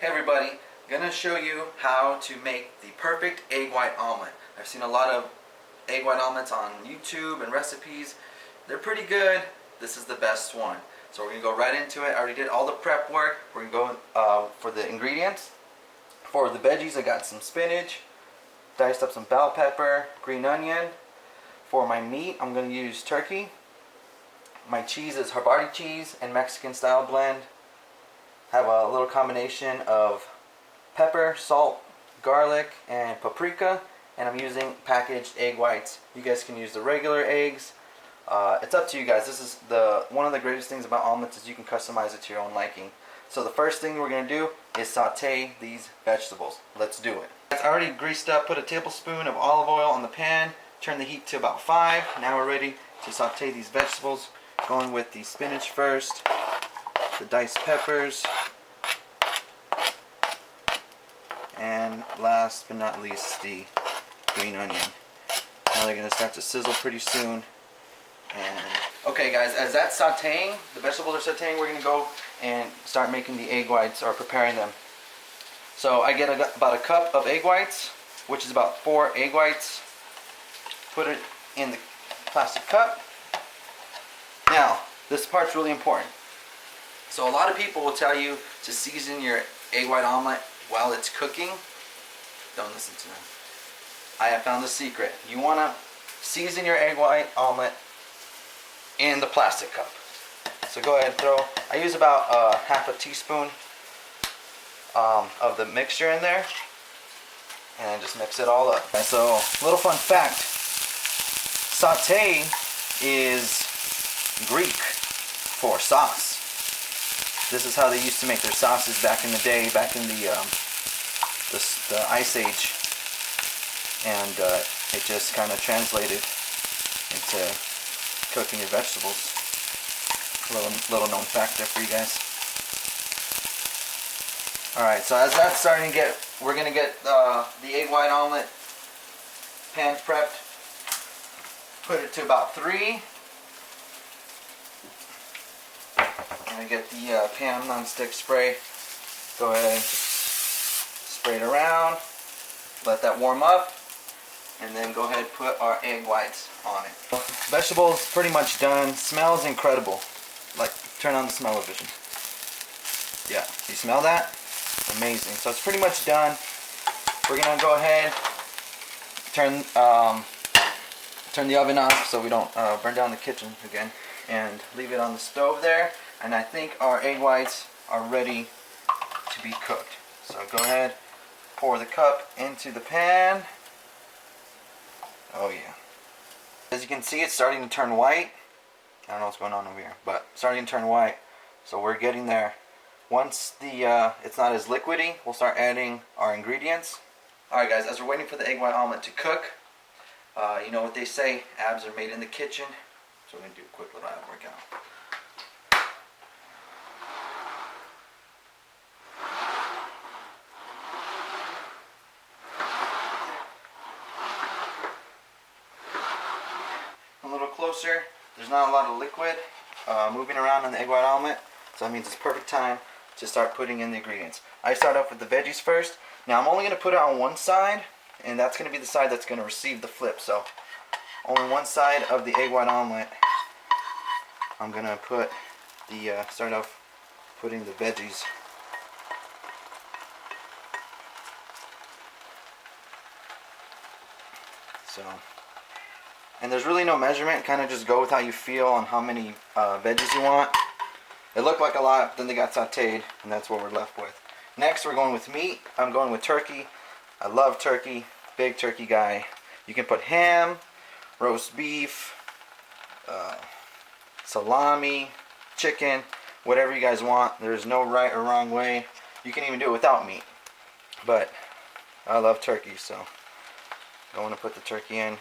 Hey everybody, gonna show you how to make the perfect egg white omelet. I've seen a lot of egg white omelets on YouTube and recipes. They're pretty good. This is the best one. So we're gonna go right into it. I already did all the prep work. We're gonna go for the ingredients. For the veggies, I got some spinach, diced up some bell pepper, green onion. For my meat, I'm gonna use turkey. My cheese is havarti cheese and Mexican style blend. Have a little combination of pepper, salt, garlic, and paprika, and I'm using packaged egg whites. You guys can use the regular eggs. It's up to you guys. This is one of the greatest things about omelets is you can customize it to your own liking. So the first thing we're going to do is saute these vegetables. Let's do it. It's already greased up. Put a tablespoon of olive oil on the pan. Turn the heat to about 5. Now we're ready to saute these vegetables. Going with the spinach first, the diced peppers, and last but not least the green onion. Now they're going to start to sizzle pretty soon. And okay guys, as that's sauteing, the vegetables are sauteing, we're going to go and start making the egg whites or preparing them. So I get about a cup of egg whites, which is about 4 egg whites. Put it in the plastic cup. Now, this part's really important. So a lot of people will tell you to season your egg white omelet while it's cooking. Don't listen to them. I have found the secret. You want to season your egg white omelet in the plastic cup. So go ahead and throw, I use about half a teaspoon of the mixture in there. And just mix it all up. And so, little fun fact. Saute is Greek for sauce. This is how they used to make their sauces back in the day, back in the Ice Age, and it just kind of translated into cooking your vegetables. Little known fact there for you guys. All right, so as that's starting to get, we're gonna get the egg white omelet pan prepped. Put it to about 3. And get the pan non-stick spray. Go ahead and just spray it around. Let that warm up. And then go ahead and put our egg whites on it. Vegetables pretty much done. Smells incredible. Like, turn on the smell-o-vision. Yeah, you smell that? Amazing. So it's pretty much done. We're gonna go ahead, turn the oven off so we don't burn down the kitchen again, and leave it on the stove there. And I think our egg whites are ready to be cooked. So go ahead, pour the cup into the pan. Oh yeah. As you can see, it's starting to turn white. I don't know what's going on over here, but starting to turn white. So we're getting there. Once it's not as liquidy, we'll start adding our ingredients. Alright guys, as we're waiting for the egg white omelet to cook, you know what they say, abs are made in the kitchen. So we're going to do a quick little ab workout. A little closer. There's not a lot of liquid moving around in the egg white omelet, so that means it's perfect time to start putting in the ingredients. I start off with the veggies first. Now I'm only going to put it on one side, and that's going to be the side that's going to receive the flip. So only one side of the egg white omelet. I'm going to put start off putting the veggies. So, and there's really no measurement, kind of just go with how you feel on how many veggies you want. It looked like a lot, then they got sauteed, and that's what we're left with. Next we're going with meat. I'm going with turkey. I love turkey, big turkey guy. You can put ham, roast beef, salami, chicken, whatever you guys want. There's no right or wrong way. You can even do it without meat. But I love turkey, so I'm going to put the turkey in.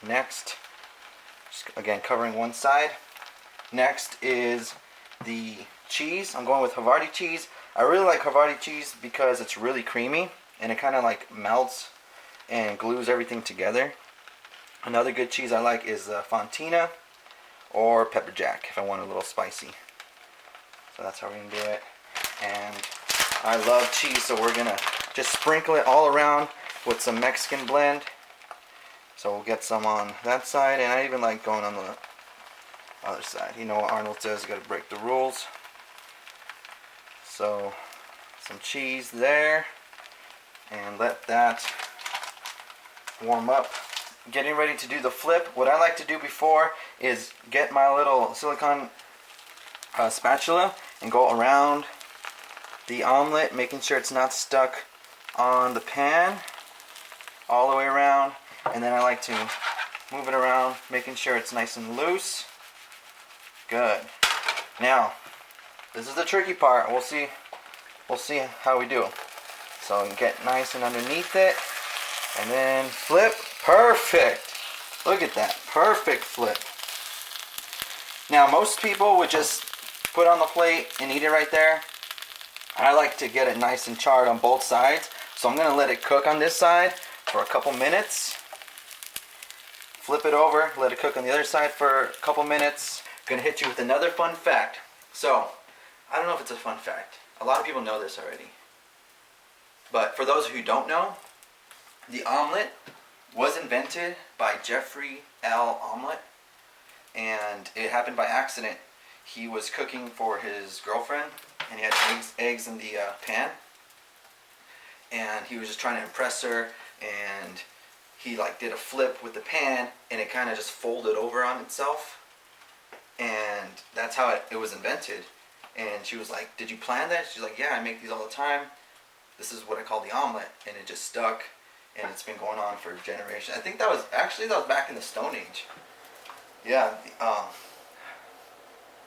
Next, just again covering one side. Next is the cheese. I'm going with havarti cheese. I really like havarti cheese because it's really creamy and it kind of like melts and glues everything together. Another good cheese I like is Fontina or pepper jack if I want a little spicy. So that's how we're going to do it. And I love cheese, so we're gonna just sprinkle it all around with some Mexican blend. So we'll get some on that side, and I even like going on the other side. You know what Arnold says, you gotta break the rules. So some cheese there, and let that warm up. Getting ready to do the flip. What I like to do before is get my little silicone spatula and go around the omelet, making sure it's not stuck on the pan all the way around, and then I like to move it around, making sure it's nice and loose. Good. Now, this is the tricky part. We'll see how we do. So get nice and underneath it, and then flip. Perfect. Look at that. Perfect flip. Now, most people would just put it on the plate and eat it right there. I like to get it nice and charred on both sides, so I'm going to let it cook on this side for a couple minutes. Flip it over, let it cook on the other side for a couple minutes. Going to hit you with another fun fact. So, I don't know if it's a fun fact. A lot of people know this already. But for those who don't know, the omelet was invented by Jeffrey L. Omelet, and it happened by accident. He was cooking for his girlfriend, and he had eggs in the pan, and he was just trying to impress her, and he like did a flip with the pan, and it kind of just folded over on itself, and that's how it was invented. And she was like, "Did you plan that?" She's like, "Yeah, I make these all the time. This is what I call the omelet," and it just stuck, and it's been going on for generations. I think that was back in the Stone Age. Yeah.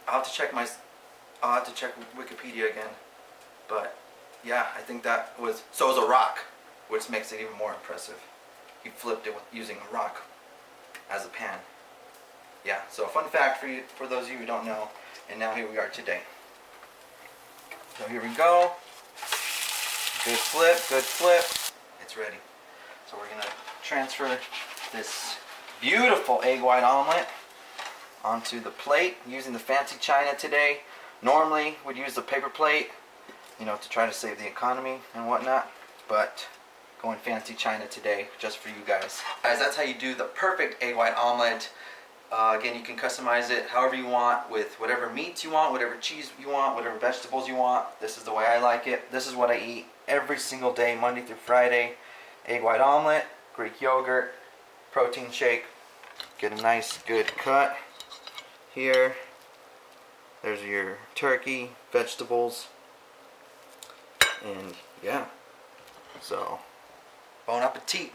I'll have to check Wikipedia again, but yeah, I think that was, so it was a rock, which makes it even more impressive. He flipped it using a rock as a pan. Yeah, so a fun fact for you, for those of you who don't know, and now here we are today. So here we go. Good flip, good flip. It's ready. So we're gonna transfer this beautiful egg white omelet onto the plate using the fancy china today. Normally we'd use the paper plate, you know, to try to save the economy and whatnot, but going fancy china today just for you guys. Guys, that's how you do the perfect egg white omelet. Again, you can customize it however you want, with whatever meats you want, whatever cheese you want, whatever vegetables you want. This is the way I like it. This is what I eat every single day, Monday through Friday. Egg white omelet, Greek yogurt, protein shake. Get a nice good cut here. There's your turkey, vegetables, and yeah. So, bon appetit.